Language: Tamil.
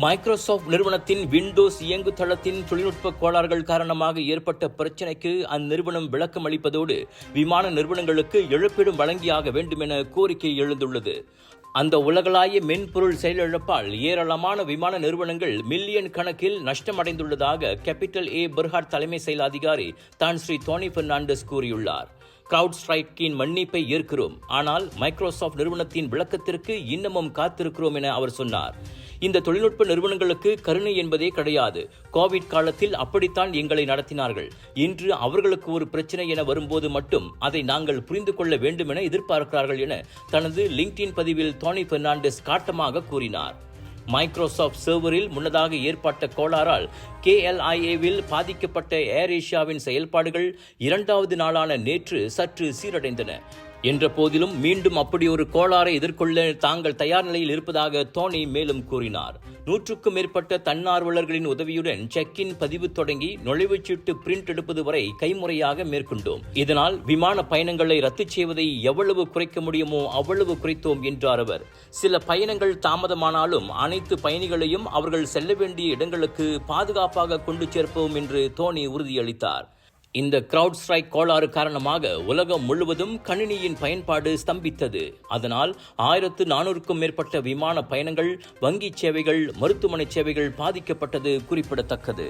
மைக்ரோசாஃப்ட் நிறுவனத்தின் விண்டோஸ் இயங்குதளத்தின் தொழில்நுட்ப கோளாறுகள் காரணமாக ஏற்பட்ட பிரச்சினைக்கு அந்நிறுவனம் விளக்கம் அளிப்பதோடு விமான நிறுவனங்களுக்கு இழப்பீடும் வழங்கியாக வேண்டும் என கோரிக்கை எழுந்துள்ளது. அந்த உலகளாவிய மென்பொருள் செயலிழப்பால் ஏராளமான விமான நிறுவனங்கள் மில்லியன் கணக்கில் நஷ்டமடைந்துள்ளதாக கேபிட்டல் ஏ பெர்ஹார்ட் தலைமை செயல் அதிகாரி தான் ஸ்ரீ டோனி பெர்னாண்டஸ் கூறியுள்ளார். கிரவுட் ஸ்ட்ரைக்கின் மன்னிப்பை ஏற்கிறோம், ஆனால் மைக்ரோசாஃப்ட் நிறுவனத்தின் விளக்கத்திற்கு இன்னமும் காத்திருக்கிறோம் என அவர் சொன்னார். இந்த தொழில்நுட்ப நிறுவனங்களுக்கு கருணை என்பதே கிடையாது. கோவிட் காலத்தில் அப்படித்தான் எங்களை நடத்தினார்கள். இன்று அவர்களுக்கு ஒரு பிரச்சனை என வரும்போது மட்டும் அதை நாங்கள் புரிந்து கொள்ள வேண்டும் என எதிர்பார்க்கிறார்கள் என தனது லிங்க்டின் பதிவில் டோனி பெர்னாண்டஸ் காட்டமாக கூறினார். மைக்ரோசாஃப்ட் சர்வரில் முன்னதாக ஏற்பட்ட கோளாறால் KLIAவில் பாதிக்கப்பட்ட ஏர் ஏஷியாவின் செயல்பாடுகள் 2வது நாளான நேற்று சற்று சீரடைந்தன. என்ற போதிலும் மீண்டும் அப்படி ஒரு கோளாறை எதிர்கொள்ள தாங்கள் தயார் நிலையில் இருப்பதாக டோனி மேலும் கூறினார். 100க்கும் மேற்பட்ட தன்னார்வலர்களின் உதவியுடன் செக்-இன் பதிவு தொடங்கி நுழைவுச்சீட்டு பிரிண்ட் எடுப்பது வரை கைமுறையாக மேற்கொண்டோம். இதனால் விமான பயணங்களை ரத்து செய்வதை எவ்வளவு குறைக்க முடியுமோ அவ்வளவு குறைத்தோம் என்றார் அவர். சில பயணங்கள் தாமதமானாலும் அனைத்து பயணிகளையும் அவர்கள் செல்ல வேண்டிய இடங்களுக்கு பாதுகாப்பாக கொண்டு சேர்ப்போம் என்று டோனி உறுதியளித்தார். இந்த கிரவுட் ஸ்ட்ரைக் கோளாறு காரணமாக உலகம் முழுவதும் கணினியின் பயன்பாடு ஸ்தம்பித்தது. அதனால் 1400க்கும் மேற்பட்ட விமான பயணங்கள், வங்கி சேவைகள், மருத்துவமனை சேவைகள் பாதிக்கப்பட்டது குறிப்பிடத்தக்கது.